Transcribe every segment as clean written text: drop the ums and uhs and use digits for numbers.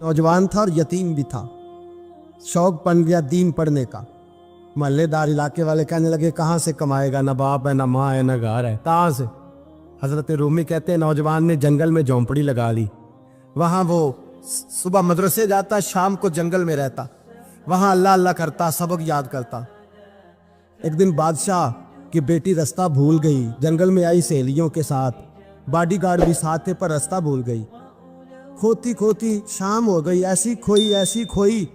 नौजवान था और यतीम भी था। शौक बन गया दीन पढ़ने का। मोहल्लेदार इलाके वाले कहने लगे कहाँ से कमाएगा, ना बाप है, ना माँ है, ना घर है, कहाँ से। हजरत रूमी कहते हैं नौजवान ने जंगल में झोंपड़ी लगा ली। वहाँ वो सुबह मदरसे जाता, शाम को जंगल में रहता, वहाँ अल्लाह अल्लाह करता, सबक याद करता। एक दिन बादशाह की बेटी रास्ता भूल गई, जंगल में आई सहेलियों के साथ, बॉडीगार्ड भी साथ थे पर रास्ता भूल गई। खोती खोती शाम हो गई, ऐसी खोई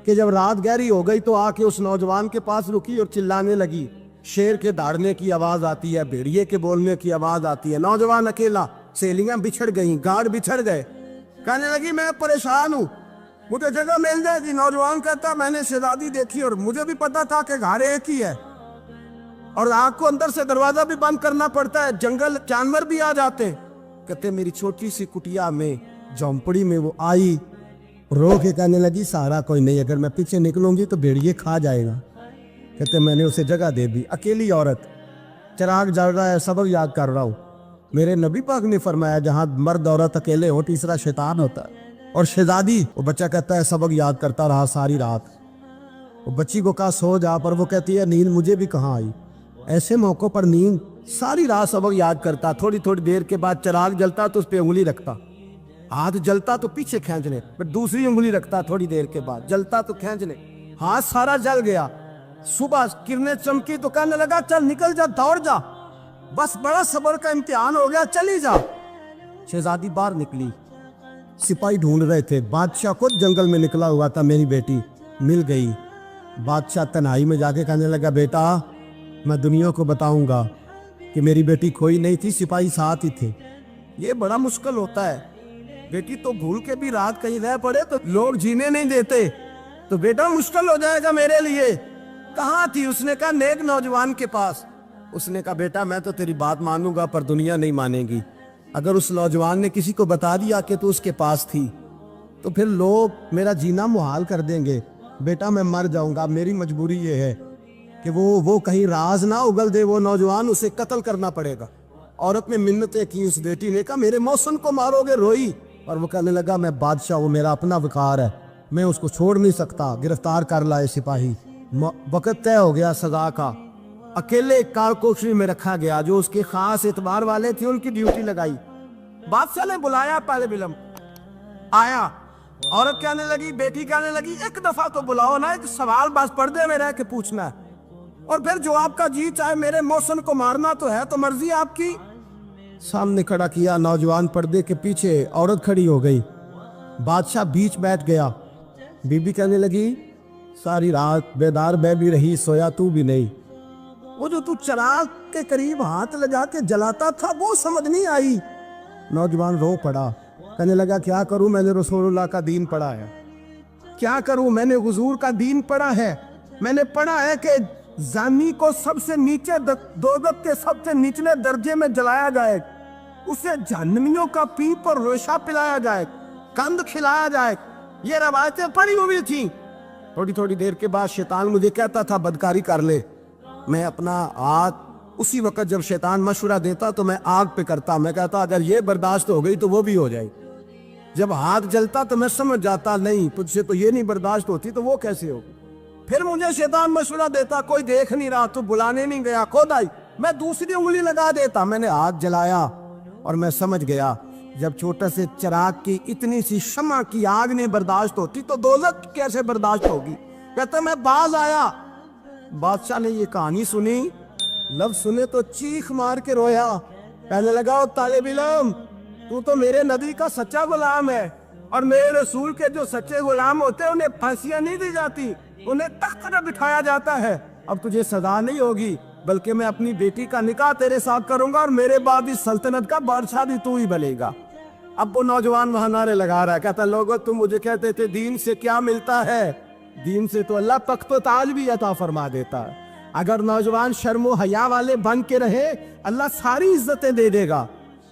कि जब रात गहरी हो गई तो आके उस नौजवान के पास रुकी और चिल्लाने लगी। शेर के दहाड़ने की आवाज आती है, भेड़िए के बोलने की आवाज आती है। नौजवान अकेला, सहेलियां बिछड़ गई, गार्ड बिछड़ गए। कहने लगी मैं परेशान हूँ, मुझे जगह मिल जाएगी। नौजवान कहता मैंने शहजादी देखी और मुझे भी पता था कि घर एक ही है और आग को अंदर से दरवाजा भी बंद करना पड़ता है, जंगल जानवर भी आ जाते हैं। कहते मेरी छोटी सी कुटिया में, झोंपड़ी में वो आई, रो के कहने लगी सहारा कोई नहीं, अगर मैं पीछे निकलूंगी तो भेड़िए खा जाएगा। कहते मैंने उसे जगह दे दी। अकेली औरत, चिराग जल रहा है, सबक याद कर रहा हूँ। मेरे नबी पाक ने फरमाया जहाँ मर्द औरत अकेले हो तीसरा शैतान होता है। और शहजादी, वो बच्चा कहता है सबक याद करता रहा सारी रात। वो बच्ची को कहा सो जा, पर वो कहती है नींद मुझे भी कहाँ आई। ऐसे मौक़ों पर नींद, सारी रात सबक याद करता। थोड़ी थोड़ी देर के बाद चिराग जलता तो उस पर उंगली रखता, हाथ जलता तो पीछे खींचने, फिर दूसरी उंगली रखता, थोड़ी देर के बाद जलता तो खींचने, हाथ सारा जल गया। सुबह किरणें चमकी तो कहने लगा चल निकल जा, दौड़ जा, बस बड़ा सब्र का इम्तिहान हो गया, चली जा। शहजादी बाहर निकली, सिपाही ढूंढ रहे थे। बादशाह खुद जंगल में निकला हुआ था, मेरी बेटी मिल गई। बादशाह तन्हाई में जाके कहने लगा बेटा मैं दुनिया को बताऊंगा कि मेरी बेटी खोई नहीं थी, सिपाही साथ ही थे। ये बड़ा मुश्किल होता है, बेटी तो भूल के भी रात कहीं रह पड़े तो लोग जीने नहीं देते, तो बेटा मुश्किल हो जाएगा मेरे लिए। कहाँ थी? उसने कहा नेक नौजवान के पास। उसने कहा बेटा मैं तो तेरी बात मानूंगा पर दुनिया नहीं मानेगी। अगर उस नौजवान ने किसी को बता दिया कि तू उसके पास थी तो फिर लोग मेरा जीना मुहाल कर देंगे। बेटा मैं मर जाऊंगा, मेरी मजबूरी ये है कि वो कहीं राज ना उगल दे वो नौजवान, उसे कत्ल करना पड़ेगा। औरत ने मिन्नतें की, उस बेटी ने कहा मेरे मौसम को मारोगे, रोई। और वो कहने लगा मैं बादशाह, वो मेरा अपना विकार है, मैं उसको छोड़ नहीं सकता। गिरफ्तार कर लाए सिपाही। वक्त तय हो गया सजा का। अकेले कारकोशरी में रखा गया, जो उसके खास एतबार वाले थे उनकी ड्यूटी लगाई। बादशाह ने बुलाया, पहले बिलम आया। औरत कहने लगी, बेटी कहने लगी एक दफा तो बुलाओ ना, एक सवाल बस पर्दे में रह के पूछना है और फिर जो आपका जी चाहे। मेरे मौसम को मारना तो है, तो मर्जी आपकी। सामने खड़ा किया, नौजवान पर्दे के पीछे, औरत खड़ी हो गई। बादशाह बीच बैठ गया। बीबी कहने लगी सारी रात बेदार मैं भी रही, सोया तू भी नहीं। वो जो तू चिराग के करीब हाथ लगा के जलाता था वो समझ नहीं आई। नौजवान रो पड़ा, कहने लगा क्या करूं, मैंने रसूलुल्लाह का दीन पढ़ा है, क्या करूं, मैंने हुजूर का दीन पढ़ा है। मैंने पढ़ा है कि जानी को सबसे नीचे दोज़ख के सबसे निचले दर्जे में जलाया जाए, उसे जहन्नमियों का पीप और रेशा पिलाया जाए, कंद खिलाया जाए। ये रवायतें पड़ी हुई थी। थोड़ी थोड़ी देर के बाद शैतान मुझे कहता था बदकारी कर ले। मैं अपना हाथ उसी वक्त जब शैतान मशवरा देता तो मैं आग पे करता। मैं कहता अगर ये बर्दाश्त हो गई तो वो भी हो जाए। जब हाथ जलता तो मैं समझ जाता नहीं तुझसे तो ये नहीं बर्दाश्त होती, तो वो कैसे होगी। फिर मुझे शैतान मशवरा देता कोई देख नहीं रहा, तो बुलाने नहीं गया, खुद आई, मैं दूसरी उंगली लगा देता। मैंने हाथ जलाया और मैं समझ गया जब छोटे से चिराग की इतनी सी शमा की आग नहीं बर्दाश्त होती तो दोज़ख कैसे बर्दाश्त होगी। कहते मैं बाज आया। बादशाह ने ये कहानी सुनी, लफ्ज सुने तो चीख मार के रोया। कहने लगा तालिब इल्म तू तो मेरे नबी का सच्चा गुलाम है, और मेरे रसूल के जो सच्चे गुलाम होते हैं उन्हें फांसियां नहीं दी जाती, उन्हें तख्त पर बिठाया जाता है। अब तुझे सजा नहीं होगी, बल्कि मैं अपनी बेटी का निकाह तेरे साथ करूंगा और मेरे बाद इस सल्तनत का बादशाह भी तू ही बनेगा। अब वो नौजवान वहां नारे लगा रहा है, कहता लोगों तुम मुझे कहते थे दीन से क्या मिलता है, दीन से तो अल्लाह तख्त ताज भी अता फरमा देता है। अगर नौजवान शर्मो हया वाले बन के रहे अल्लाह सारी इज्जतें दे देगा।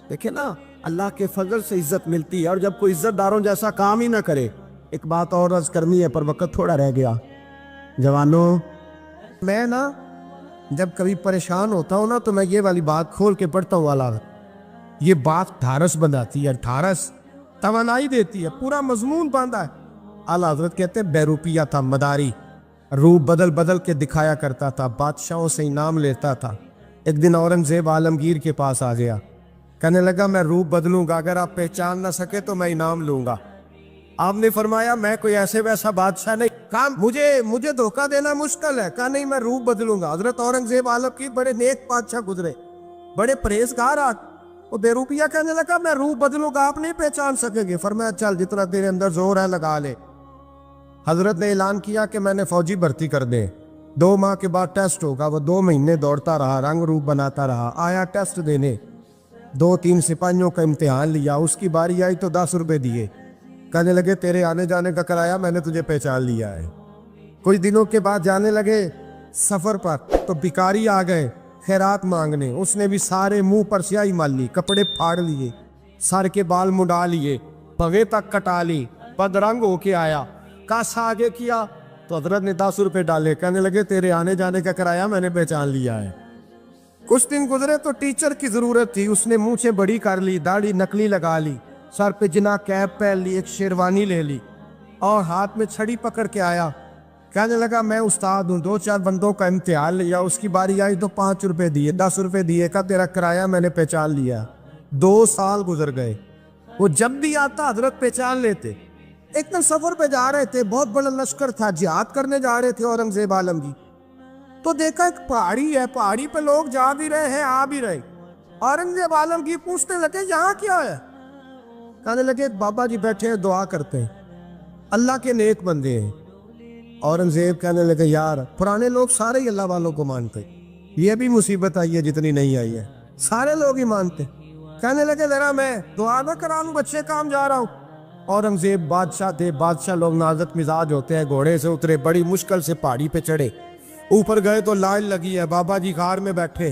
देखे ना अल्लाह के फजल से इज्जत मिलती है, और जब कोई इज्जतदारों जैसा काम ही ना करे। एक बात और अर्ज करनी है पर वक्त थोड़ा रह गया। जवानों मैं ना जब कभी परेशान होता हूँ ना तो मैं ये वाली बात खोल के पढ़ता हूँ वाला। ये बात ढारस बनाती है, ढारस توانائی دیتی ہے, پورا مضمون باندھا ہے. اعلیٰ حضرت کہتے ہیں بہروپیہ تھا, مداری, روپ بدل بدل کے دکھایا کرتا تھا, بادشاہوں سے انعام لیتا تھا. ایک دن اورنگزیب عالمگیر کے پاس آ گیا, کہنے لگا میں روپ بدلوں گا, اگر آپ پہچان نہ سکے تو میں انعام لوں گا. آپ نے فرمایا میں کوئی ایسے ویسا بادشاہ نہیں. کہا مجھے دھوکہ دینا مشکل ہے. کہا نہیں میں روپ بدلوں گا. حضرت اورنگزیب عالمگیر بڑے نیک بادشاہ گزرے, بڑے پرہیزگار. وہ بہروپیہ کہنے لگا میں روپ بدلوں گا, آپ نہیں پہچان سکیں گے. فرمایا چل جتنا تیرے اندر زور ہے لگا لے. حضرت نے اعلان کیا کہ میں نے فوجی بھرتی کر دے, 2 ماہ کے بعد ٹیسٹ ہوگا. وہ 2 مہینے دوڑتا رہا, رنگ روپ بناتا رہا, آیا ٹیسٹ دینے, 2-3 سپاہیوں کا امتحان لیا. اس کی باری آئی تو 10 روپے دیے, کہنے لگے تیرے آنے جانے کا کرایہ میں نے تجھے پہچان لیا ہے. کچھ دنوں کے بعد جانے لگے سفر پر تو بھکاری آ گئے خیرات مانگنے. اس نے بھی سارے منہ پر سیاہی مال لی, کپڑے پھاڑ لیے, سر کے بال مڈا لیے, بغے تک کٹا لی, بدرنگ ہو کے آیا. کاسا آگے کیا تو حضرت نے 10 روپے ڈالے, کہنے لگے تیرے آنے جانے کا کرایہ میں نے پہچان لیا ہے. کچھ دن گزرے تو ٹیچر کی ضرورت تھی. اس نے مونچھیں بڑی کر لی, داڑھی نکلی لگا لی, سر پہ جنا کیپ پہن لی, ایک شیروانی لے لی اور ہاتھ میں چھڑی پکڑ کے آیا. کہنے لگا میں استاد ہوں, 2-4 بندوں کا امتحان لیا, اس کی باری آئی تو 5 روپے دیے, 10 روپے دیے, کا تیرا کرایہ میں نے پہچان لیا. 2 سال گزر گئے. وہ جب بھی آتا حضرت پہچان لیتے. ایک دن سفر پہ جا رہے تھے, بہت بڑا لشکر تھا, جہاد کرنے جا رہے تھے اورنگزیب عالمگیر. تو دیکھا ایک پہاڑی ہے, پہاڑی پہ لوگ جا بھی رہے ہیں آ بھی رہے. اورنگزیب عالمگیر پوچھنے لگے یہاں کیا ہے؟ کہنے لگے بابا جی بیٹھے ہیں دعا کرتے ہیں, اللہ کے نیک بندے ہیں. اورنگزیب کہنے لگے یار پرانے لوگ سارے ہی اللہ والوں کو مانتے, یہ بھی مصیبت آئی ہے جتنی نہیں آئی ہے, سارے لوگ ہی مانتے. کہنے لگے ذرا میں دعا نہ کرا لوں, بچے کام جا رہا ہوں. اورنگزیب بادشاہ تھے, بادشاہ لوگ نازک مزاج ہوتے ہیں. گھوڑے سے اترے, بڑی مشکل سے پہاڑی پہ چڑھے, اوپر گئے تو لائن لگی ہے, بابا جی غار میں بیٹھے.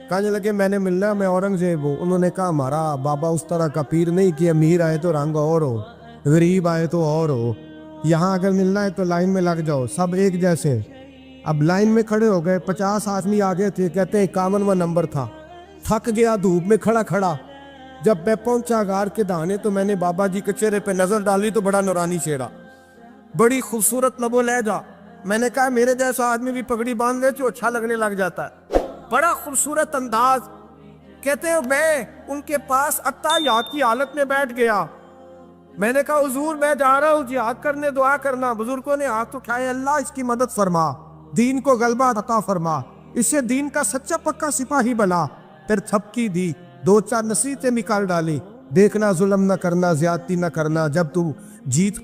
کہنے لگے میں نے ملنا, میں اورنگزیب ہوں. انہوں نے کہا ہمارا بابا اس طرح کا پیر نہیں کہ امیر آئے تو رنگ اور ہو, غریب آئے تو اور ہو, یہاں اگر ملنا ہے تو لائن میں لگ جاؤ, سب ایک جیسے. اب لائن میں کھڑے ہو گئے, 50 آدمی آگے تھے, کہتے 51واں نمبر تھا. تھک گیا دھوپ میں کھڑا کھڑا. جب میں پہنچا غار کے دہانے تو میں نے بابا جی کے چہرے پہ نظر ڈالی تو بڑا نورانی چہرہ, بڑی خوبصورت لب و لہجہ. میں نے کہا میرے جیسا آدمی بھی پگڑی باندھ لے تو اچھا لگنے لگ جاتا ہے, بڑا خوبصورت انداز. کہتے ہیں میں ان کے پاس اتحیات کی حالت میں بیٹھ گیا. میں نے کہا حضور میں جا رہا ہوں جہاد کرنے, دعا کرنا. بزرگوں نے ہاتھ اٹھائے, اللہ اس کی مدد فرما, دین کو غلبہ عطا فرما, اسے دین کا سچا پکا سپاہی بنا. پھر تھپکی دی, 2-4 نصیحتیں نکال ڈالی. دیکھنا ظلم نہ کرنا, زیادتی نہ کرنا, جب تو جیت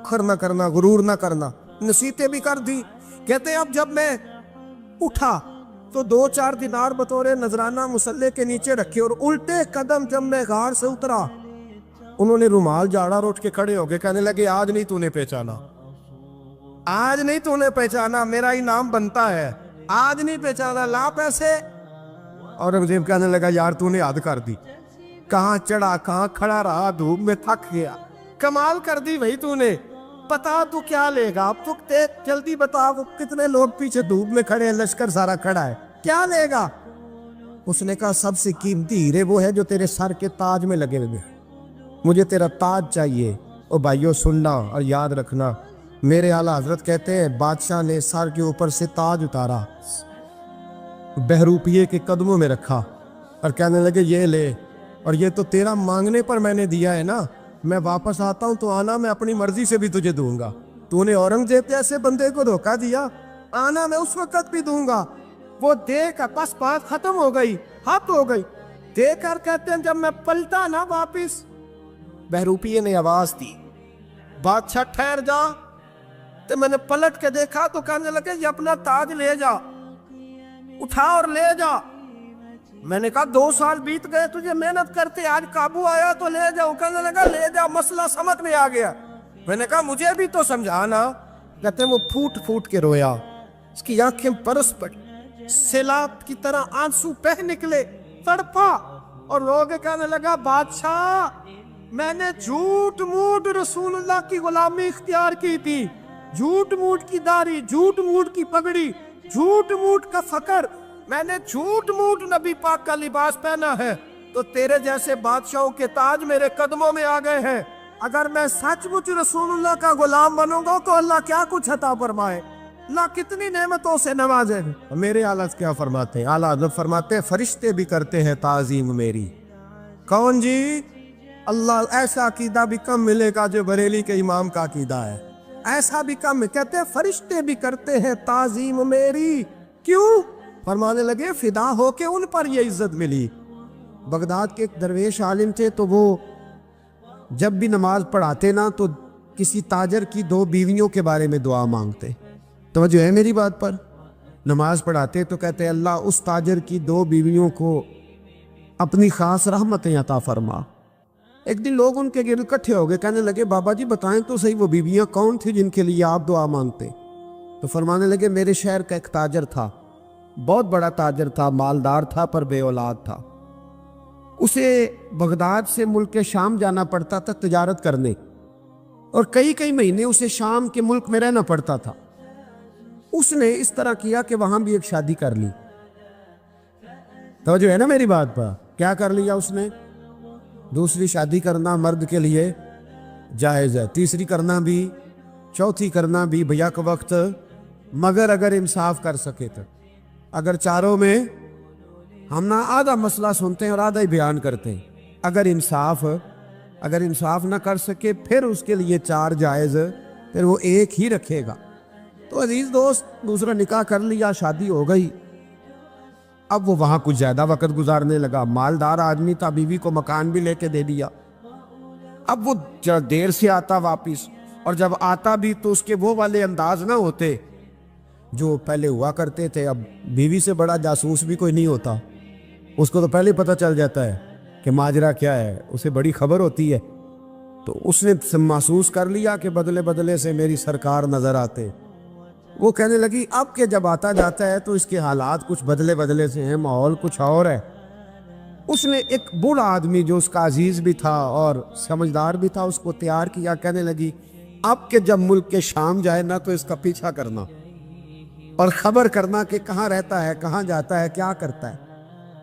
خر نہ کرنا, غرور نہ کرنا, نصیحتیں بھی کر دی. کہتے ہیں اب جب میں اٹھا تو 2-4 دینار بطور نذرانہ مسلح کے نیچے رکھے, اور الٹے قدم جب میں غار سے اترا انہوں نے رومال جھاڑا اور اٹھ کے کھڑے ہو گئے. کہنے لگے آج نہیں تو نے پہچانا, آج نہیں تو نے پہچانا, میرا انعام بنتا ہے, آج نہیں پہچانا, لا پیسے. اورنگزیب کہنے لگا یار تو نے حد کر دی, کہاں چڑھا کہاں کھڑا رہا, دھوپ میں تھک گیا, کمال کر دی بھائی تو نے. پتا تو کیا لے گا, اب تو جلدی بتا, وہ کتنے لوگ پیچھے دھوپ میں کھڑے ہیں, لشکر سارا کھڑا ہے, کیا لے گا؟ اس نے کہا سب سے قیمتی ہیرے وہ ہے جو تیرے سر کے تاج میں لگے ہوئے, مجھے تیرا تاج چاہیے. او بھائیو سننا اور یاد رکھنا, میرے اعلیٰ حضرت کہتے ہیں بادشاہ نے سر کے اوپر سے تاج اتارا, بہروپیے کے قدموں میں رکھا اور کہنے لگے یہ لے, اور یہ تو تیرا مانگنے پر میں نے دیا ہے نا, میں واپس آتا ہوں تو آنا, میں اپنی مرضی سے بھی تجھے دوں گا. تو نے اورنگزیب جیسے بندے کو دھوکہ دیا, آنا میں اس وقت بھی دوں گا. وہ دے کر بس بات ختم ہو گئی, حد ہو گئی. دے کر کہتے ہیں جب میں پلٹا نا واپس, بہروپیے نے آواز دی بادشاہ ٹھہر جا. تو میں نے پلٹ کے دیکھا تو کہنے لگے یہ اپنا تاج لے جا, اٹھا اور لے جا. میں نے کہا 2 سال بیت گئے تجھے محنت کرتے, آج قابو آیا تو لے جاؤ. کہنے لگا لے جا, مسئلہ سمجھ میں آ گیا. میں نے کہا مجھے بھی تو سمجھانا. کہتے ہیں وہ پھوٹ پھوٹ کے رویا, اس کی آنکھیں برس پڑی, سیلاب کی طرح آنسو بہہ نکلے, تڑپا اور رو کے کہنے لگا بادشاہ میں نے جھوٹ موٹ رسول اللہ کی غلامی اختیار کی تھی, جھوٹ موٹ کی داڑھی, جھوٹ موٹ کی پگڑی, جھوٹ موٹ کا فقر, میں نے جھوٹ موٹ نبی پاک کا لباس پہنا ہے, تو تیرے جیسے بادشاہوں کے تاج میرے قدموں میں آ گئے ہیں. अगर मैं सचमुच रसूलुल्लाह का गुलाम बनूंगा तो अल्लाह क्या कुछ अता फरमाए, अल्लाह कितनी नेमतों से नवाजे। मेरे आला क्या फरमाते हैं, आला हज़रत फरमाते हैं फरिश्ते भी करते हैं ताज़ीम मेरी। कौन जी? अल्लाह। ऐसा अकीदा भी कम मिलेगा जो बरेली के इमाम का अकीदा है, ऐसा भी कम। कहते हैं फरिश्ते भी करते हैं ताज़ीम मेरी। क्यों? फरमाने लगे फिदा हो के उन पर ये इज्जत मिली। बगदाद के एक दरवेश आलिम थे, तो वो जब भी नमाज पढ़ाते ना तो किसी ताजर की 2 बीवियों के बारे में दुआ मांगते। तो जो है मेरी बात पर, नमाज पढ़ाते तो कहते अल्लाह उस ताजर की 2 बीवियों को अपनी खास रहमतें अता फरमा। एक दिन लोग उनके गिर्द इकट्ठे हो गए, कहने लगे बाबा जी बताएं तो सही वो बीवियां कौन थी जिनके लिए आप दुआ मांगते। तो फरमाने लगे मेरे शहर का एक ताजर था, बहुत बड़ा ताजर था, मालदार था पर बे औलाद था। उसे बगदाद से मुल्क शाम जाना पड़ता था तिजारत करने, और कई कई महीने उसे शाम के मुल्क में रहना पड़ता था। उसने इस तरह किया कि वहां भी एक शादी कर ली। तो जो है ना मेरी बात पर, क्या कर लिया उसने? दूसरी शादी करना मर्द के लिए जायज़ है, तीसरी करना भी, चौथी करना भी भैया के वक्त, मगर अगर इंसाफ कर सके तो। अगर चारों में हम ना आधा मसला सुनते हैं और आधा ही बयान करते हैं, अगर इंसाफ ना कर सके फिर उसके लिए 4 जायज़, फिर वो एक ही रखेगा। तो अजीज दोस्त, दूसरा निकाह कर लिया, शादी हो गई। अब वो वहाँ कुछ ज़्यादा वक्त गुजारने लगा, मालदार आदमी था, बीवी को मकान भी लेके दे दिया। अब वो देर से आता वापिस, और जब आता भी तो उसके वो वाले अंदाज ना होते जो पहले हुआ करते थे। अब बीवी से बड़ा जासूस भी कोई नहीं होता, उसको तो पहले पता चल जाता है कि माजरा क्या है, उसे बड़ी खबर होती है। तो उसने महसूस कर लिया कि बदले बदले से मेरी सरकार नज़र आते। वो कहने लगी अब के जब आता जाता है तो इसके हालात कुछ बदले बदले से हैं, माहौल कुछ और है। उसने एक बूढ़ा आदमी जो उसका अजीज भी था और समझदार भी था, उसको तैयार किया। कहने लगी अब के जब मुल्क के शाम जाए ना तो इसका पीछा करना और ख़बर करना कि कहाँ रहता है, कहाँ जाता है, क्या करता है।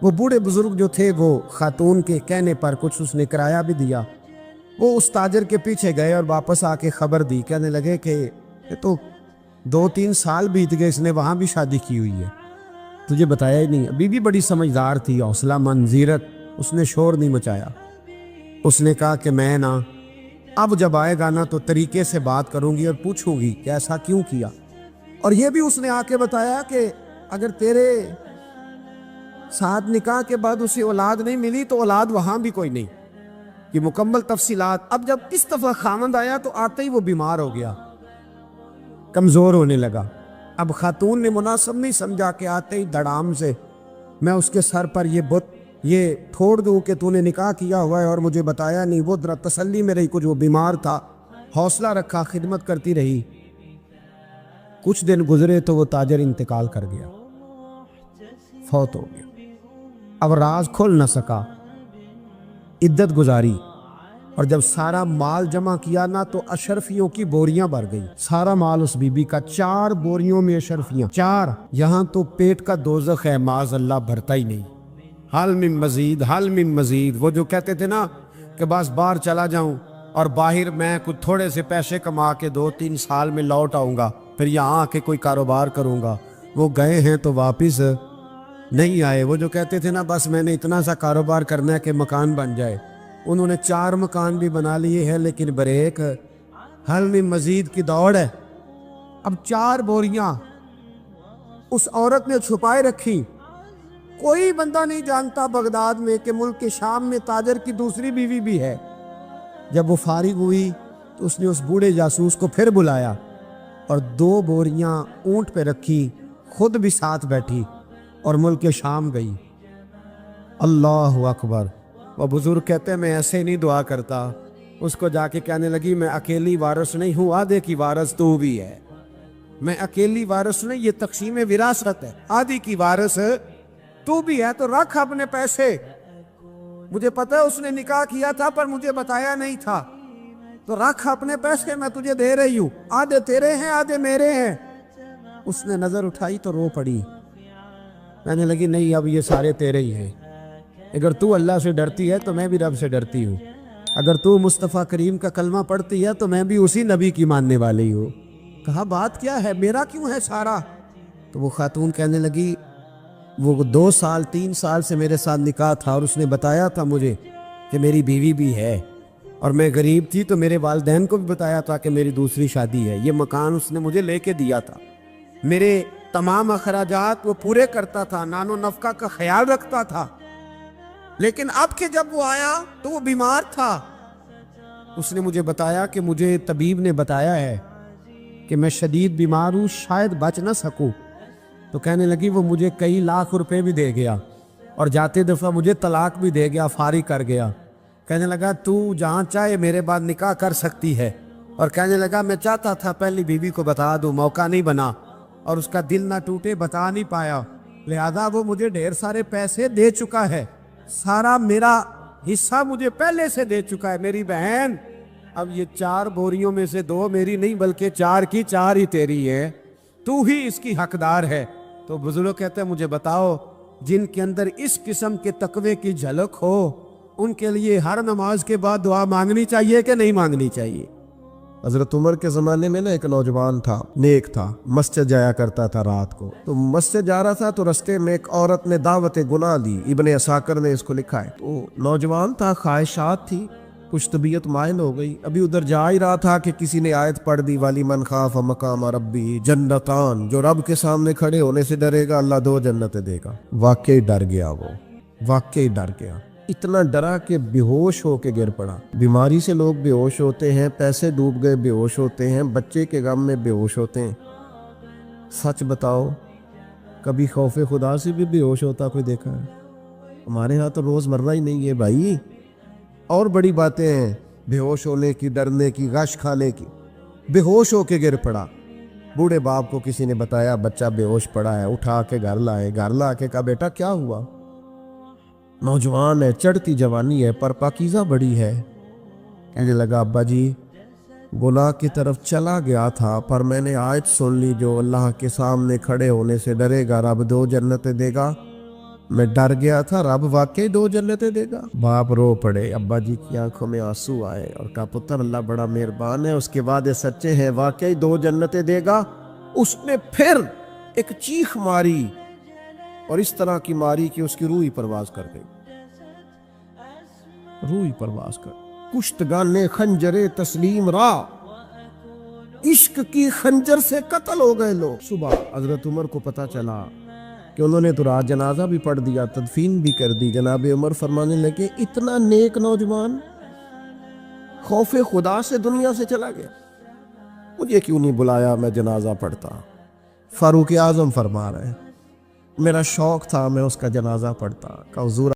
वो बूढ़े बुजुर्ग जो थे वो खातून के कहने पर कुछ उसने किराया भी दिया। वो उस ताजर के पीछे गए और वापस आके खबर दी। कहने लगे कि ये तो 2-3 साल बीत गए, इसने वहाँ भी शादी की हुई है, तुझे बताया ही नहीं। बीवी बड़ी समझदार थी, हौसला मंजीरत, उसने शोर नहीं मचाया। उसने कहा कि मैं ना अब जब आएगा ना तो तरीके से बात करूंगी और पूछूंगी कि ऐसा क्यों किया। और ये भी उसने आके बताया कि अगर तेरे साथ निकाह के बाद उसे औलाद नहीं मिली तो औलाद वहाँ भी कोई नहीं, कि मुकम्मल तफसीलात। अब जब इस दफ़ा खामंद आया तो आते ही वो बीमार हो गया, कमज़ोर होने लगा। अब खातून ने मुनासिब नहीं समझा कि आते ही धड़ाम से मैं उसके सर पर ये ठोड़ दूँ कि तूने निकाह किया हुआ है और मुझे बताया नहीं। वो जरा तसल्ली में रही, कुछ वो बीमार था, हौसला रखा, खिदमत करती रही। कुछ दिन गुजरे तो वो ताजर इंतकाल कर गया, फौत हो गया। अब राज खोल न सका, इद्दत गुजारी, और जब सारा माल जमा किया ना तो अशरफियों की बोरियां भर गई। सारा माल उस बीबी का, 4 बोरियों में अशरफियां, 4। यहाँ तो पेट का दोज़ख है, माज़ अल्लाह भरता ही नहीं। हाल में मजीद, हाल में मजीद। वो जो कहते थे ना कि बस बाहर चला जाऊं और बाहर मैं कुछ थोड़े से पैसे कमा के 2-3 साल में लौट आऊँगा, फिर यहाँ आके कोई कारोबार करूँगा, वो गए हैं तो वापस नहीं आए। वो जो कहते थे ना बस मैंने इतना सा कारोबार करना है कि मकान बन जाए, उन्होंने 4 मकान भी बना लिए हैं, लेकिन बरेक हल में मजीद की दौड़ है। अब 4 बोरियां उस औरत ने छुपाए रखी। कोई बंदा नहीं जानता बगदाद में कि मुल्क के शाम में ताजर की दूसरी बीवी भी है। जब वो फारिग हुई तो उसने उस बूढ़े जासूस को फिर बुलाया और 2 बोरियां ऊंट पे रखी, खुद भी साथ बैठी और मुल्क के शाम गई। अल्लाह अकबर। वो बुजुर्ग कहते हैं मैं ऐसे नहीं दुआ करता। उसको जाके कहने लगी मैं अकेली वारिस नहीं हूँ, आधे की वारिस तू भी है। मैं अकेली वारिस नहीं, ये तकसीम विरासत है, आधी की वारिस तू भी है। तो रख अपने पैसे, मुझे पता है उसने निकाह किया था पर मुझे बताया नहीं था, तो रख अपने पैसे, मैं तुझे दे रही हूँ, आधे तेरे हैं आधे मेरे हैं। उसने नजर उठाई तो रो पड़ी, कहने लगी नहीं अब ये सारे तेरे ही हैं, अगर तू अल्लाह से डरती है तो मैं भी रब से डरती हूँ। اگر تو مصطفیٰ کریم کا کلمہ پڑھتی ہے تو میں بھی اسی نبی کی ماننے والی ہوں۔ کہا بات کیا ہے، میرا کیوں ہے سارا؟ تو وہ خاتون کہنے لگی وہ 2 سال 3 سال سے میرے ساتھ نکاح تھا اور اس نے بتایا تھا مجھے کہ میری بیوی بھی ہے، اور میں غریب تھی تو میرے والدین کو بھی بتایا تھا کہ میری دوسری شادی ہے۔ یہ مکان اس نے مجھے لے کے دیا تھا، میرے تمام اخراجات وہ پورے کرتا تھا، نان و نفقہ کا خیال رکھتا تھا، لیکن اب کہ جب وہ آیا تو وہ بیمار تھا۔ اس نے مجھے بتایا کہ مجھے طبیب نے بتایا ہے کہ میں شدید بیمار ہوں، شاید بچ نہ سکوں۔ تو کہنے لگی وہ مجھے کئی لاکھ روپے بھی دے گیا اور جاتے دفعہ مجھے طلاق بھی دے گیا، فارغ کر گیا۔ کہنے لگا تو جہاں چاہے میرے بعد نکاح کر سکتی ہے، اور کہنے لگا میں چاہتا تھا پہلی بیوی کو بتا دوں، موقع نہیں بنا اور اس کا دل نہ ٹوٹے، بتا نہیں پایا، لہذا وہ مجھے ڈھیر سارے پیسے دے چکا ہے، سارا میرا حصہ مجھے پہلے سے دے چکا ہے۔ میری بہن اب یہ 4 بوریوں میں سے 2 میری نہیں بلکہ 4 کی 4 ہی تیری ہے، تو ہی اس کی حقدار ہے۔ تو بزرگ کہتے ہیں مجھے بتاؤ جن کے اندر اس قسم کے تقوی کی جھلک ہو ان کے لیے ہر نماز کے بعد دعا مانگنی چاہیے کہ نہیں مانگنی چاہیے؟ حضرت عمر کے زمانے میں ایک نوجوان تھا، نیک تھا، مسجد جایا کرتا تھا رات کو۔ تو مسجد جا رہا تھا تو رستے میں ایک عورت نے دعوت گناہ دی، ابن عساکر نے اس کو لکھا ہے۔ تو نوجوان تھا، خواہشات تھی، کچھ طبیعت مائل ہو گئی، ابھی ادھر جا ہی رہا تھا کہ کسی نے آیت پڑھ دی، والی من خاف مقام ربی جنتان، جو رب کے سامنے کھڑے ہونے سے ڈرے گا اللہ 2 جنتیں دے گا۔ واقعی ڈر گیا، وہ واقعی ڈر گیا، اتنا ڈرا کہ بے ہوش ہو کے گر پڑا۔ بیماری سے لوگ بے ہوش ہوتے ہیں، پیسے ڈوب گئے بے ہوش ہوتے ہیں، بچے کے غم میں بے ہوش ہوتے ہیں۔ سچ بتاؤ کبھی خوف خدا سے بھی بے ہوش ہوتا کوئی دیکھا ہے؟ ہمارے ہاں تو روز مرہ ہی نہیں ہے بھائی، اور بڑی باتیں ہیں بے ہوش ہونے کی، ڈرنے کی، غش کھانے کی۔ بے ہوش ہو کے گر پڑا، بوڑھے باپ کو کسی نے بتایا بچہ بے ہوش پڑا ہے، اٹھا کے گھر لائے، گھر لا کے کہا بیٹا کیا ہوا؟ نوجوان ہے، چڑھتی جوانی ہے پر پاکیزہ بڑی ہے۔ کہنے لگا ابا جی گناہ کی طرف چلا گیا تھا پر میں نے آیت سن لی جو اللہ کے سامنے کھڑے ہونے سے ڈرے گا رب 2 جنتیں دے گا، میں ڈر گیا تھا، رب واقعی 2 جنتیں دے گا۔ باپ رو پڑے، ابا جی کی آنکھوں میں آنسو آئے اور کہا پتر اللہ بڑا مہربان ہے، اس کے وعدے سچے ہیں، واقعی 2 جنتیں دے گا۔ اس نے پھر ایک چیخ ماری اور اس طرح کی ماری کہ اس کی روح ہی پرواز کر گئی، روح ہی پرواز کر گئی۔ کشتگان خنجر تسلیم را، عشق کی خنجر سے قتل ہو گئے لوگ۔ صبح حضرت عمر کو پتہ چلا کہ انہوں نے تو رات جنازہ بھی پڑھ دیا، تدفین بھی کر دی۔ جناب عمر فرمانے لگے اتنا نیک نوجوان خوف خدا سے دنیا سے چلا گیا، مجھے کیوں نہیں بلایا میں جنازہ پڑھتا؟ فاروق اعظم فرما رہے ہیں میرا شوق تھا میں اس کا جنازہ پڑھتا۔ کہ حضور